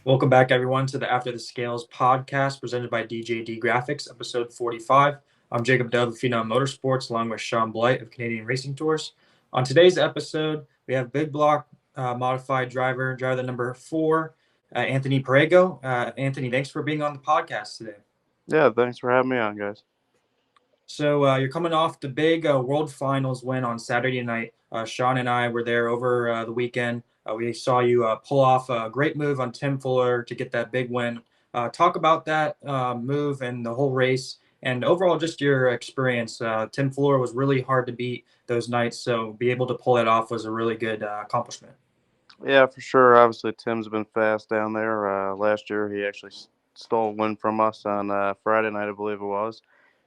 Welcome back, everyone, to the After the Scales podcast presented by DJD Graphics, episode 45. I'm Jacob Dove of Phenom Motorsports, along with Shaun Blight of Canadian Racing Tours. On today's episode, we have big block modified driver the number 4, Anthony Perrego. Anthony, thanks for being on the podcast today. Yeah, thanks for having me on, guys. So you're coming off the big World Finals win on Saturday night. Shaun and I were there over the weekend. We saw you pull off a great move on Tim Fuller to get that big win. Talk about that move and the whole race, and overall just your experience. Tim Fuller was really hard to beat those nights, so be able to pull it off was a really good accomplishment. Yeah, for sure. Obviously, Tim's been fast down there. Last year, he actually stole a win from us on Friday night, I believe it was.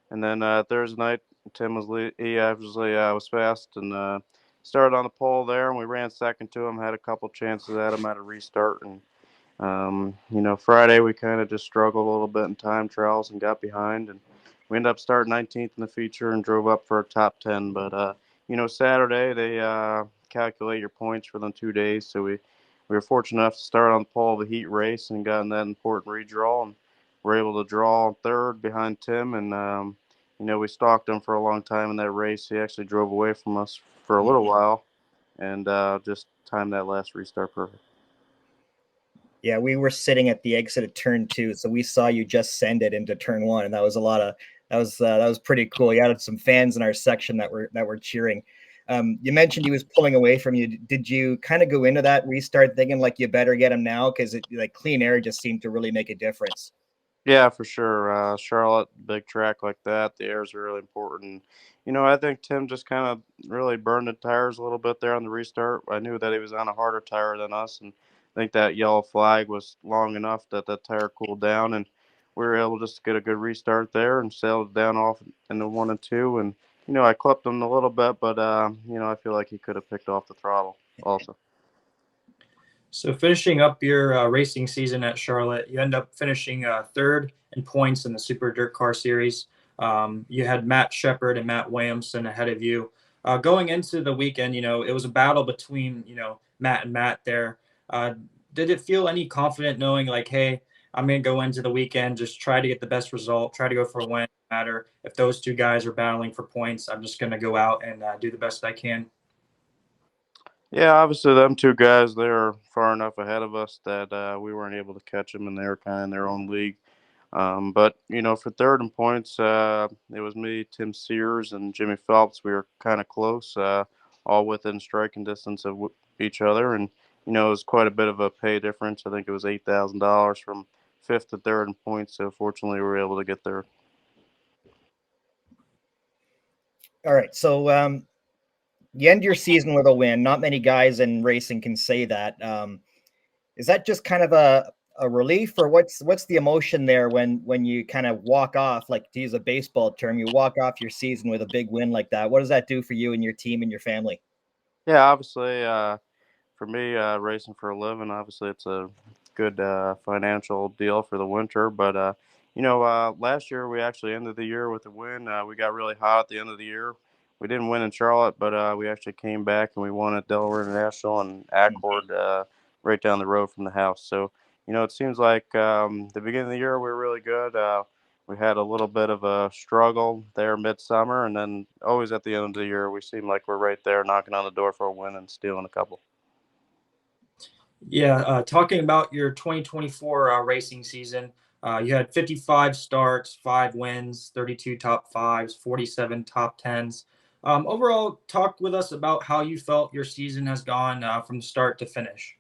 And then Thursday night, Tim he obviously was fast and started on the pole there, and we ran second to him. Had a couple chances at him at a restart, and Friday we kind of just struggled a little bit in time trials and got behind, and we ended up starting 19th in the feature and drove up for a top 10. But Saturday they calculate your points for them 2 days, so we were fortunate enough to start on the pole of the heat race and got in that important redraw, and were able to draw third behind Tim, and we stalked him for a long time in that race. He actually drove away from us for a little while, and just timed that last restart perfect. Yeah, we were sitting at the exit of turn 2, so we saw you just send it into turn 1, and that was that was pretty cool. You had some fans in our section that were cheering. You mentioned he was pulling away from you. Did you kind of go into that restart thinking like you better get him now because like clean air just seemed to really make a difference? Yeah, for sure. Charlotte, big track like that, the air is really important. I think Tim just kind of really burned the tires a little bit there on the restart. I knew that he was on a harder tire than us, and I think that yellow flag was long enough that that tire cooled down, and we were able just to get a good restart there and sailed it down off into 1 and 2. And I clipped him a little bit, but I feel like he could have picked off the throttle also. So finishing up your racing season at Charlotte, you end up finishing third in points in the Super Dirt Car Series. You had Matt Shepard and Matt Williamson ahead of you. Going into the weekend, it was a battle between, Matt and Matt there. Uh, did it feel any confident knowing like, hey, I'm going to go into the weekend, just try to get the best result, try to go for a win, no matter if those two guys are battling for points. I'm just going to go out and do the best I can. Yeah, obviously them two guys, they're far enough ahead of us that we weren't able to catch them, and they were kind of in their own league. But for third in points, it was me, Tim Sears, and Jimmy Phelps. We were kind of close, all within striking distance of each other, and it was quite a bit of a pay difference. I think it was $8,000 from fifth to third in points. So fortunately, we were able to get there. All right, so you end your season with a win. Not many guys in racing can say that. Is that just kind of a relief, or what's the emotion there when you kind of walk off, like to use a baseball term, you walk off your season with a big win like that? What does that do for you and your team and your family? Yeah, obviously, for me, racing for a living, obviously it's a good financial deal for the winter. But last year we actually ended the year with a win. We got really hot at the end of the year. We didn't win in Charlotte, but we actually came back and we won at Delaware International and Accord, right down the road from the house. So it seems like the beginning of the year we were really good. We had a little bit of a struggle there midsummer, and then always at the end of the year we seem like we're right there knocking on the door for a win and stealing a couple. Yeah, talking about your 2024 racing season, you had 55 starts, 5 wins, 32 top fives, 47 top tens. Overall, talk with us about how you felt your season has gone from start to finish.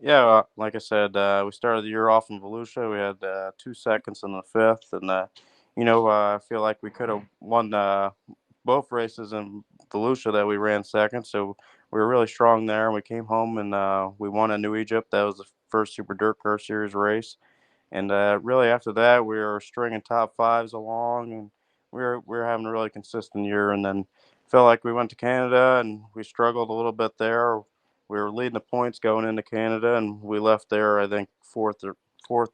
Yeah, like I said, we started the year off in Volusia. We had 2 seconds in the fifth, and I feel like we could have won both races in Volusia that we ran second. So we were really strong there, and we came home and we won in New Egypt. That was the first Super Dirt Car Series race, and really after that, we were stringing top fives along, and we were having a really consistent year. And then felt like we went to Canada and we struggled a little bit there. We were leading the points going into Canada, and we left there I think fourth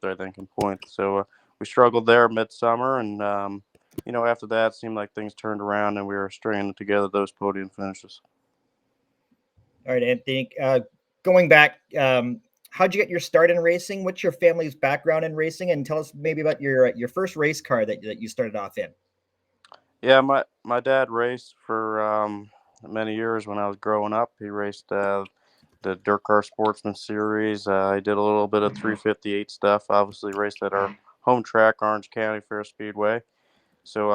I think in points. So we struggled there midsummer, and after that it seemed like things turned around and we were stringing together those podium finishes. All right, Anthony, going back, how'd you get your start in racing? What's your family's background in racing? And tell us maybe about your first race car that you started off in. Yeah, my dad raced for many years when I was growing up. He raced the Dirt Car Sportsman Series. I did a little bit of 358 stuff. Obviously, raced at our home track, Orange County Fair Speedway. So,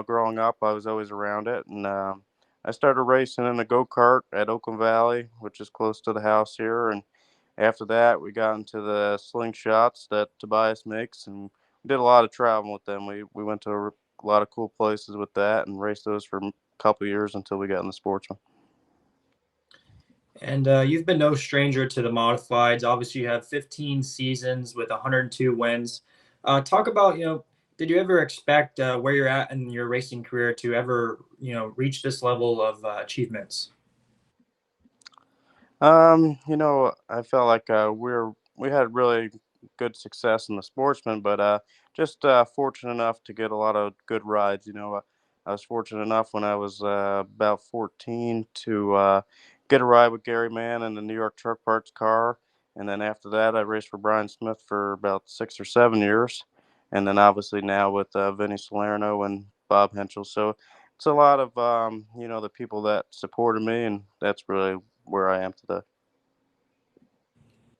growing up, I was always around it, and I started racing in a go kart at Oakland Valley, which is close to the house here. And after that, we got into the slingshots that Tobias makes, and we did a lot of traveling with them. We went to a lot of cool places with that and raced those for a couple of years until we got in the sportsman. And you've been no stranger to the modifieds. Obviously, you have 15 seasons with 102 wins. Talk about, did you ever expect where you're at in your racing career to ever, reach this level of achievements? I felt like we had really good success in the sportsman, but just fortunate enough to get a lot of good rides. I was fortunate enough when I was about 14 to get a ride with Gary Mann in the New York Truck Parts car, and then after that, I raced for Brian Smith for about 6 or 7 years, and then obviously now with Vinny Salerno and Bob Henschel. So it's a lot of the people that supported me, and that's really where I am today.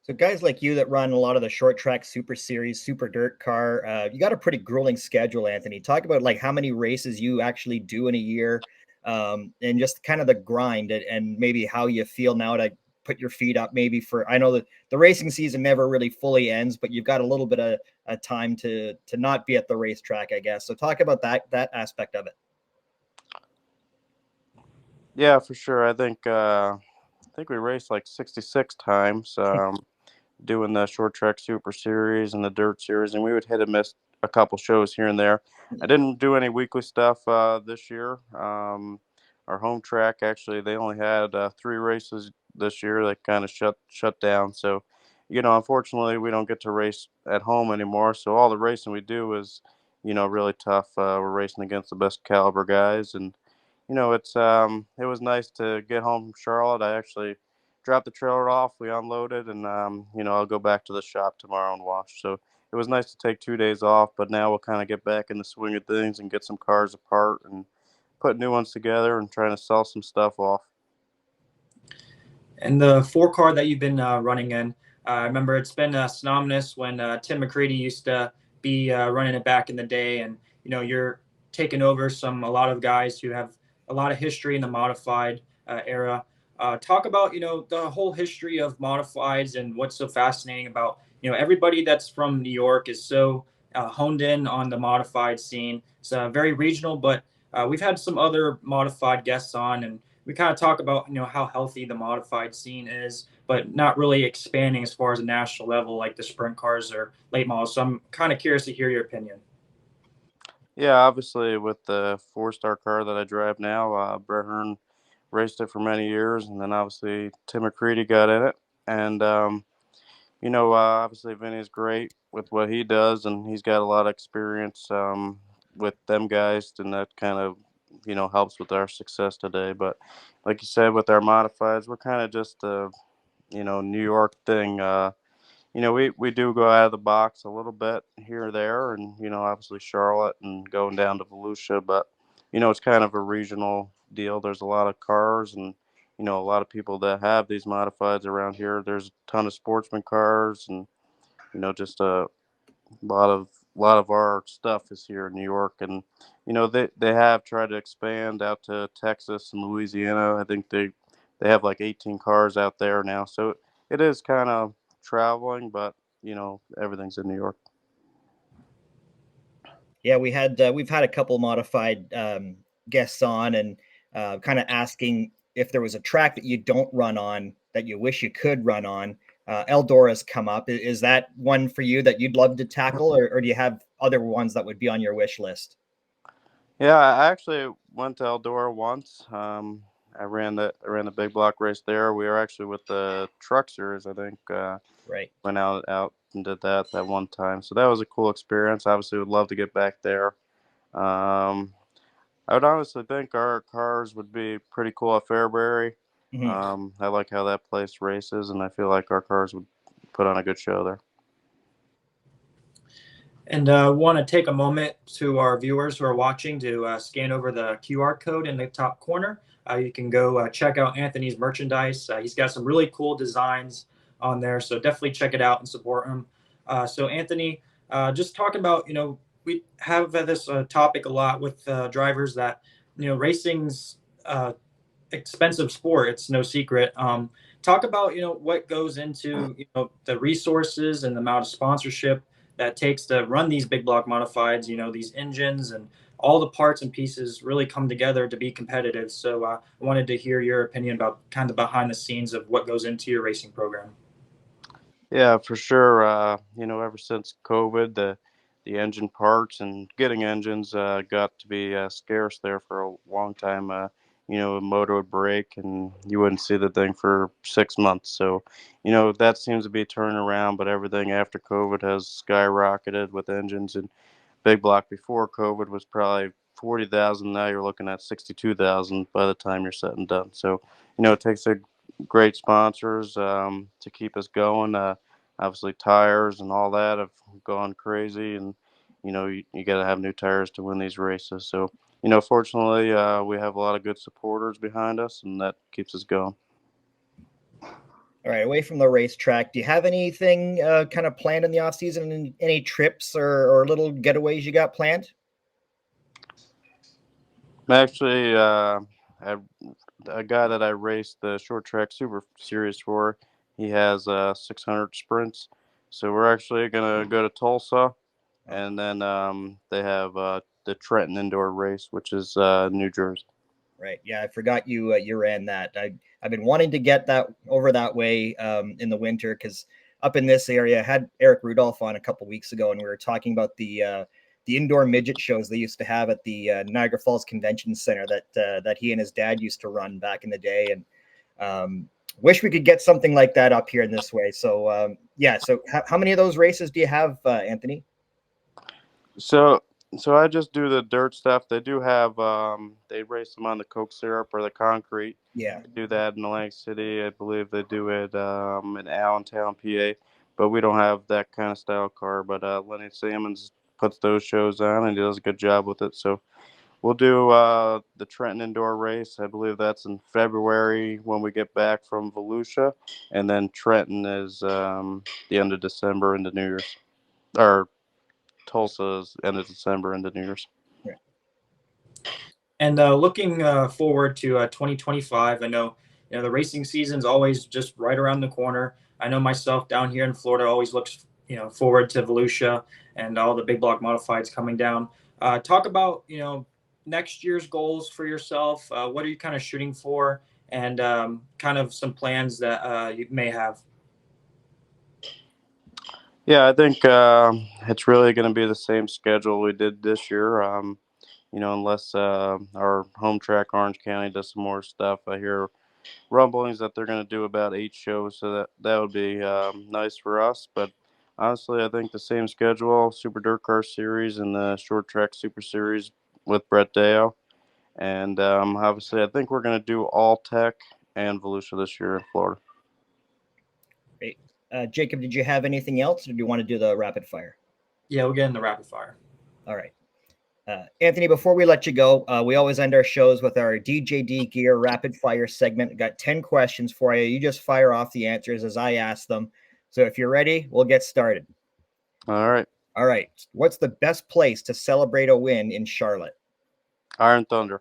So guys like you that run a lot of the short track super series, super dirt car, you got a pretty grueling schedule, Anthony. Talk about like how many races you actually do in a year, and just kind of the grind and maybe how you feel now to put your feet up. Maybe for I know that the racing season never really fully ends, but you've got a little bit of a time to not be at the racetrack, I guess. So talk about that aspect of it. Yeah, for sure. I think we raced like 66 times, doing the short track super series and the dirt series, and we would hit and miss a couple shows here and there. I didn't do any weekly stuff this year. Our home track actually they only had 3 races this year. They kind of shut down. So, unfortunately, we don't get to race at home anymore. So all the racing we do is, really tough. We're racing against the best caliber guys, and it was nice to get home from Charlotte. I actually dropped the trailer off, we unloaded, and I'll go back to the shop tomorrow and wash. So it was nice to take 2 days off, but now we'll kind of get back in the swing of things and get some cars apart and put new ones together and trying to sell some stuff off. And the 4 car that you've been running in, I remember it's been synonymous when Tim McCready used to be running it back in the day, and you're taking over a lot of guys who have a lot of history in the modified era. Talk about the whole history of modifieds and what's so fascinating about everybody that's from New York is so honed in on the modified scene. It's very regional, but we've had some other modified guests on, and we kind of talk about how healthy the modified scene is, but not really expanding as far as a national level like the sprint cars or late models. So I'm kind of curious to hear your opinion. Yeah, obviously with the 4-star car that I drive now, Brett Hearn raced it for many years, and then obviously Tim McCready got in it, and obviously Vinny's great with what he does, and he's got a lot of experience with them guys, and that kind of helps with our success today. But like you said, with our modifieds, we're kind of just a New York thing. We do go out of the box a little bit here or there, and obviously Charlotte and going down to Volusia, but it's kind of a regional deal. There's a lot of cars and a lot of people that have these modifieds around here. There's a ton of sportsman cars, and just a lot of our stuff is here in New York, and they have tried to expand out to Texas and Louisiana. I think they have like 18 cars out there now, so it is kind of traveling, but everything's in New York. Yeah, we've had a couple modified guests on, and kind of asking if there was a track that you don't run on that you wish you could run on. Eldora's come up. Is that one for you that you'd love to tackle, or do you have other ones that would be on your wish list? Yeah, I actually went to Eldora once. I ran the big block race there. We were actually with the truck series, I think. Right. Went out and did that one time. So that was a cool experience. Obviously, would love to get back there. Um, I would honestly think our cars would be pretty cool at Fairbury. Hmm. I like how that place races, and I feel like our cars would put on a good show there. And want to take a moment to our viewers who are watching to scan over the QR code in the top corner. You can go check out Anthony's merchandise. He's got some really cool designs on there, so definitely check it out and support him. So Anthony, just talking about, we have this topic a lot with drivers that, racing's expensive sport. It's no secret. Talk about, what goes into, the resources and the amount of sponsorship that takes to run these big block modifieds, these engines and all the parts and pieces really come together to be competitive. So I wanted to hear your opinion about kind of behind the scenes of what goes into your racing program. Yeah, for sure. Ever since COVID, the engine parts and getting engines got to be scarce there for a long time. A motor would break and you wouldn't see the thing for 6 months. So, that seems to be turning around, but everything after COVID has skyrocketed with engines. And big block before COVID was probably 40,000. Now you're looking at 62,000 by the time you're said and done. So, it takes a great sponsors to keep us going. Obviously, tires and all that have gone crazy, and you got to have new tires to win these races. So, fortunately, we have a lot of good supporters behind us, and that keeps us going. All right, away from the racetrack, do you have anything kind of planned in the off season? Any trips or little getaways you got planned? Actually, a guy that I raced the short track super series for, he has 600 sprints. So we're actually gonna go to Tulsa, and then they have the Trenton Indoor Race, which is New Jersey. Right. Yeah, I forgot you ran that. I've been wanting to get that over that way in the winter because up in this area, I had Eric Rudolph on a couple weeks ago, and we were talking about the indoor midget shows they used to have at the Niagara Falls Convention Center that he and his dad used to run back in the day, and wish we could get something like that up here in this way. So yeah. So how many of those races do you have, Anthony? So I just do the dirt stuff. They do have they race them on the Coke syrup or the concrete. Yeah. They do that in Atlantic City. I believe they do it in Allentown, PA. But we don't have that kind of style car. But Lenny Sammons puts those shows on and he does a good job with it. So we'll do the Trenton Indoor Race. I believe that's in February when we get back from Volusia, and then Trenton is the end of December into New Year's, or Tulsa is end of December into New Year's. And looking forward to 2025, I know the racing season's always just right around the corner. I know myself down here in Florida always looks forward to Volusia and all the big block modifieds coming down. Talk about next year's goals for yourself. What are you kind of shooting for, and kind of some plans that you may have. Yeah, I think it's really going to be the same schedule we did this year. Unless our home track, Orange County, does some more stuff. I hear rumblings that they're going to do about 8 shows, so that would be nice for us. But honestly, I think the same schedule: Super Dirt Car Series and the Short Track Super Series with Brett Deo. And obviously, I think we're going to do all Tech and Volusia this year in Florida. Great. Jacob, did you have anything else, or do you want to do the rapid fire? Yeah, we'll get in the rapid fire. All right. Anthony, before we let you go, we always end our shows with our DJD Gear rapid fire segment. We've got 10 questions for you. You just fire off the answers as I ask them. So if you're ready, we'll get started. All right. All right. What's the best place to celebrate a win in Charlotte? Iron Thunder.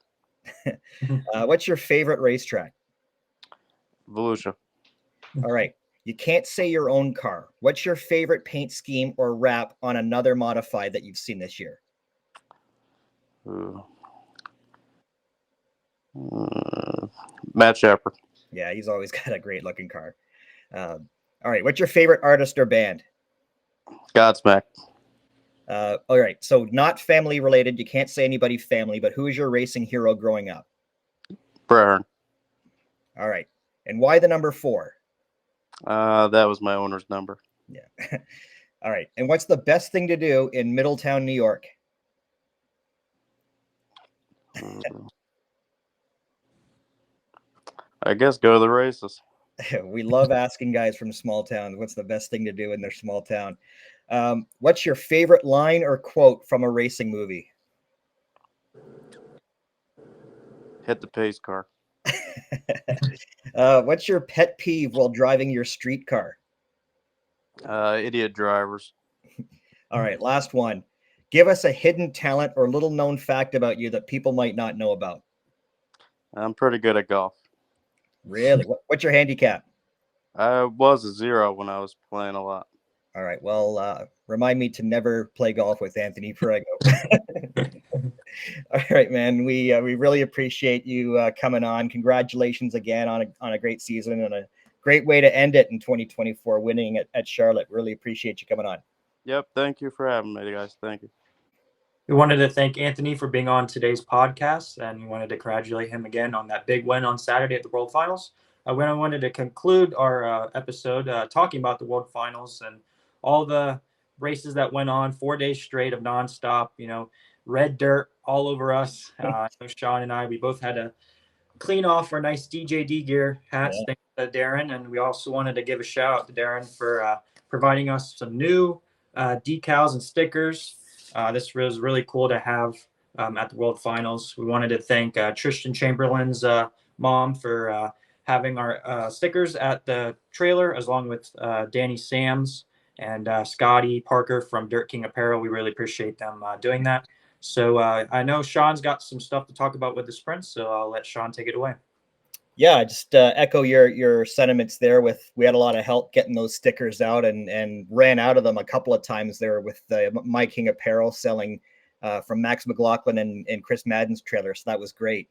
What's your favorite racetrack? Volusia. All right. You can't say your own car. What's your favorite paint scheme or wrap on another modified that you've seen this year? Matt Shepard. Yeah, he's always got a great looking car. All right. What's your favorite artist or band? Godsmack. All right. So not family related. You can't say anybody family, but who is your racing hero growing up? Brett Hearn. All right. And why the number 4? That was my owner's number. Yeah. All right. And what's the best thing to do in Middletown, New York? I guess go to the races. We love asking guys from small towns what's the best thing to do in their small town. What's your favorite line or quote from a racing movie? Hit the pace car. What's your pet peeve while driving your street car? Idiot drivers. All right, last one. Give us a hidden talent or little known fact about you that people might not know about. I'm pretty good at golf. Really? What's your handicap? I was a 0 when I was playing a lot. All right. Well, remind me to never play golf with Anthony Perrego. All right, man. We really appreciate you coming on. Congratulations again on a great season and a great way to end it in 2024, winning at Charlotte. Really appreciate you coming on. Yep. Thank you for having me, guys. Thank you. We wanted to thank Anthony for being on today's podcast, and we wanted to congratulate him again on that big win on Saturday at the World Finals. When I wanted to conclude our episode talking about the World Finals and all the races that went on 4 days straight of nonstop, red dirt all over us. Sean and I, we both had to clean off our nice DJD gear hats, Yeah. thanks to Darren. And we also wanted to give a shout out to Darren for providing us some new decals and stickers. This was really cool to have at the World Finals. We wanted to thank Tristan Chamberlain's mom for having our stickers at the trailer, as long with Danny Sams and Scotty Parker from Dirt King Apparel. We really appreciate them doing that. So I know Sean's got some stuff to talk about with the sprints, so I'll let Sean take it away. Yeah, just echo your sentiments there. We had a lot of help getting those stickers out and ran out of them a couple of times there with the My King Apparel selling from Max McLaughlin and Chris Madden's trailer. So that was great.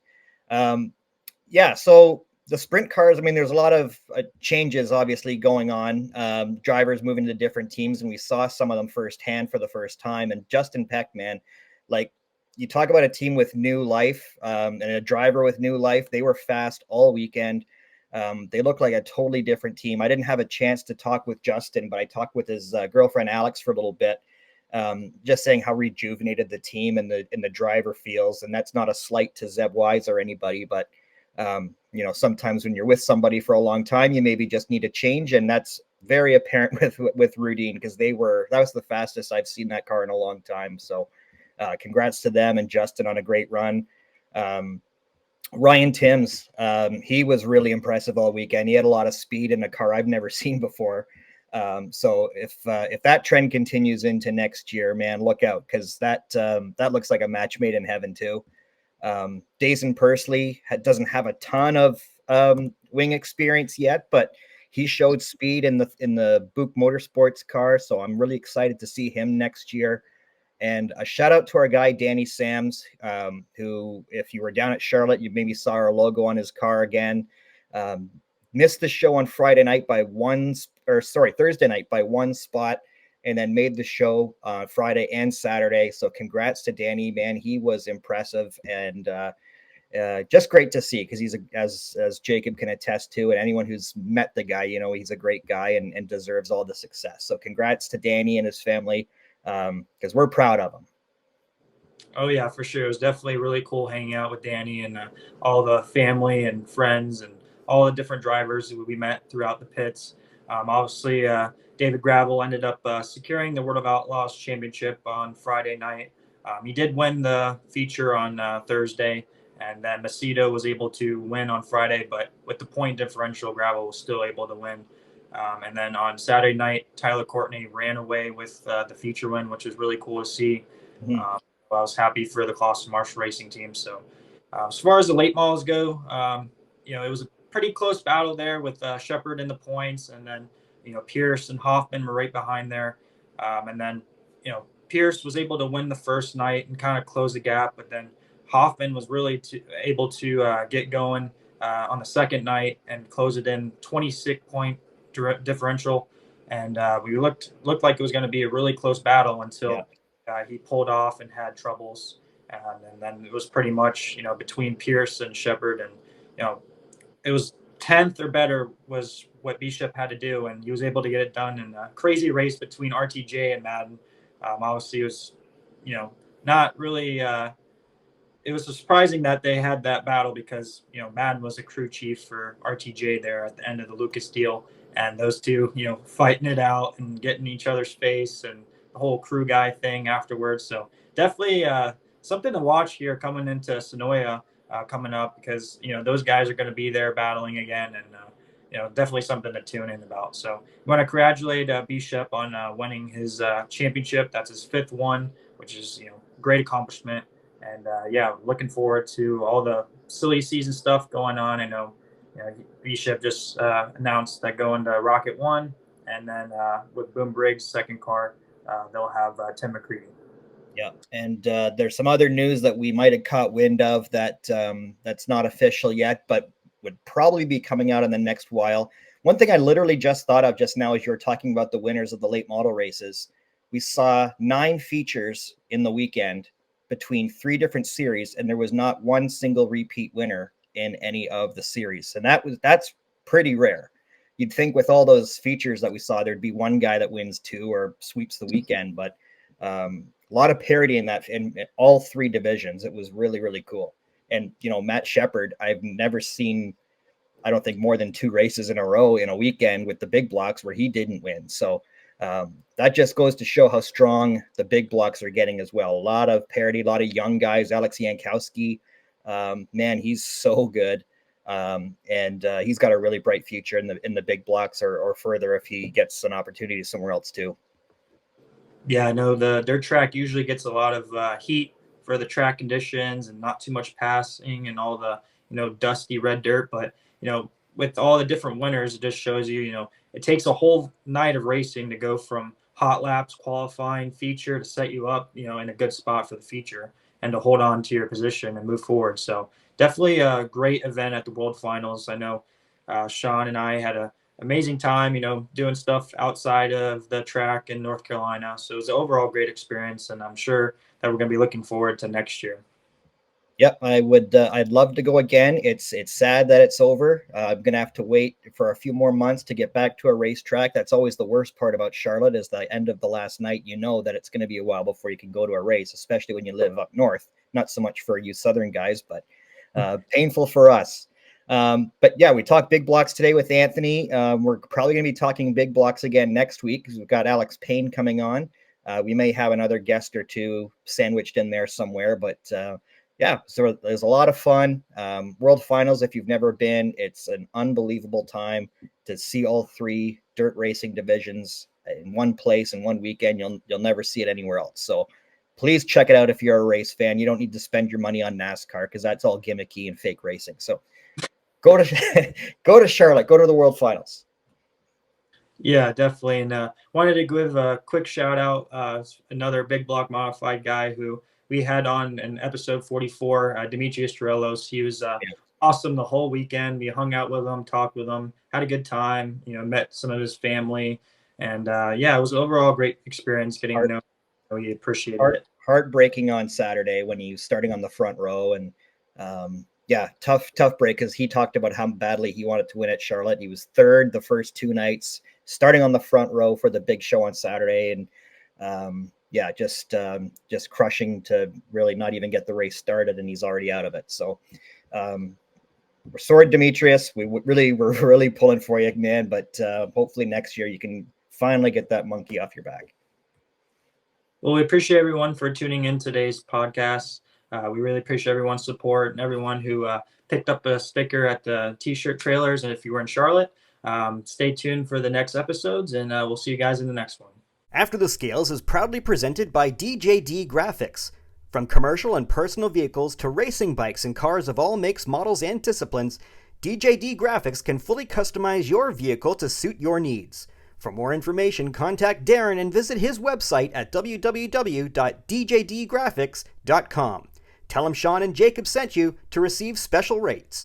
Yeah, so the sprint cars, I mean, there's a lot of changes obviously going on. Drivers moving to different teams, and we saw some of them firsthand for the first time. And Justin Peck, man, like, you talk about a team with new life and a driver with new life. They were fast all weekend. They look like a totally different team. I didn't have a chance to talk with Justin, but I talked with his girlfriend Alex for a little bit, just saying how rejuvenated the team and the driver feels. And that's not a slight to Zeb Wise or anybody, but sometimes when you're with somebody for a long time, you maybe just need a change, and that's very apparent with Rudine, because that was the fastest I've seen that car in a long time. So. Congrats to them and Justin on a great run. Ryan Timms, he was really impressive all weekend. He had a lot of speed in a car I've never seen before. So if that trend continues into next year, man, look out, because that looks like a match made in heaven too. Dazen Pursley doesn't have a ton of wing experience yet, but he showed speed in the Buick Motorsports car. So I'm really excited to see him next year. And a shout out to our guy, Danny Sams, who, if you were down at Charlotte, you maybe saw our logo on his car again. Missed the show on Thursday night by one spot, and then made the show Friday and Saturday. So congrats to Danny, man. He was impressive and just great to see, because he's as Jacob can attest to, and anyone who's met the guy, he's a great guy and deserves all the success. So congrats to Danny and his family, because we're proud of him. Oh yeah, for sure. It was definitely really cool hanging out with Danny and all the family and friends and all the different drivers who we met throughout the pits. Obviously, David Gravel ended up securing the World of Outlaws championship on Friday night. He did win the feature on Thursday, and then Macedo was able to win on Friday, but with the point differential, Gravel was still able to win. And then on Saturday night, Tyler Courtney ran away with the feature win, which was really cool to see. Mm-hmm. I was happy for the Clausen Marshall Racing team. So as far as the late models go, it was a pretty close battle there with Shepard in the points, and then Pierce and Hoffman were right behind there. And then Pierce was able to win the first night and kind of close the gap, but then Hoffman was really able to get going on the second night and close it in 26-point differential. And we looked like it was going to be a really close battle until he pulled off and had troubles. And then it was pretty much, between Pierce and Shepard, and, it was 10th or better was what Bishop had to do. And he was able to get it done in a crazy race between RTJ and Madden. Obviously it was, not really it was surprising that they had that battle because, Madden was a crew chief for RTJ there at the end of the Lucas deal. And those two, fighting it out and getting each other's face and the whole crew guy thing afterwards. So definitely something to watch here coming into Sonoya coming up because, those guys are going to be there battling again. And, definitely something to tune in about. So I want to congratulate Bishop on winning his championship. That's his 5th one, which is, great accomplishment. And looking forward to all the silly season stuff going on. I know, Bishop just announced that going to Rocket One, and then with Boom Briggs' second car, they'll have Tim McCready. Yeah, and there's some other news that we might have caught wind of that that's not official yet, but would probably be coming out in the next while. One thing I literally just thought of just now as you were talking about the winners of the late model races, we saw 9 features in the weekend between 3 different series, and there was not one single repeat winner in any of the series, and that's pretty rare. You'd think with all those features that we saw, there'd be one guy that wins 2 or sweeps the weekend, but a lot of parity in that in all 3 divisions. It was really, really cool. And Matt Shepard, I've never seen, I don't think, more than 2 races in a row in a weekend with the big blocks where he didn't win. So that just goes to show how strong the big blocks are getting as well. A lot of parity, a lot of young guys. Alex Yankowski, man, he's so good. And he's got a really bright future in the big blocks or further if he gets an opportunity somewhere else too. Yeah, I know the dirt track usually gets a lot of heat for the track conditions and not too much passing and all the, dusty red dirt. But, with all the different winners, it just shows you, it takes a whole night of racing to go from hot laps, qualifying, feature to set you up, in a good spot for the feature and to hold on to your position and move forward. So definitely a great event at the World Finals. I know Sean and I had a amazing time, doing stuff outside of the track in North Carolina. So it was an overall great experience, and I'm sure that we're going to be looking forward to next year. Yep, I would. I'd love to go again. It's sad that it's over. I'm gonna have to wait for a few more months to get back to a racetrack. That's always the worst part about Charlotte is the end of the last night. You know that it's going to be a while before you can go to a race, especially when you live up north. Not so much for you southern guys, but painful for us. But yeah, we talked big blocks today with Anthony. We're probably going to be talking big blocks again next week because we've got Alex Payne coming on. We may have another guest or two sandwiched in there somewhere, but yeah, so there's a lot of fun. World Finals, if you've never been, it's an unbelievable time to see all 3 dirt racing divisions in one place in one weekend. You'll never see it anywhere else. So please check it out if you're a race fan. You don't need to spend your money on NASCAR because that's all gimmicky and fake racing. So go to go to Charlotte, go to the World Finals. Yeah, definitely. And wanted to give a quick shout out, another big block modified guy who we had on in episode 44, Demetrius Torellos. He was awesome the whole weekend. We hung out with him, talked with him, had a good time, met some of his family. And it was an overall great experience getting to know him. We appreciated it. Heartbreaking on Saturday when he was starting on the front row. And tough break because he talked about how badly he wanted to win at Charlotte. He was 3rd the first 2 nights, starting on the front row for the big show on Saturday. And just crushing to really not even get the race started, and he's already out of it. So we're sorry, Demetrius. We're really pulling for you, man. But hopefully next year you can finally get that monkey off your back. Well, we appreciate everyone for tuning in today's podcast. We really appreciate everyone's support and everyone who picked up a sticker at the T-shirt trailers. And if you were in Charlotte, stay tuned for the next episodes, and we'll see you guys in the next one. After the Scales is proudly presented by DJD Graphics. From commercial and personal vehicles to racing bikes and cars of all makes, models, and disciplines, DJD Graphics can fully customize your vehicle to suit your needs. For more information, contact Darren and visit his website at www.djdgraphics.com. Tell him Sean and Jacob sent you to receive special rates.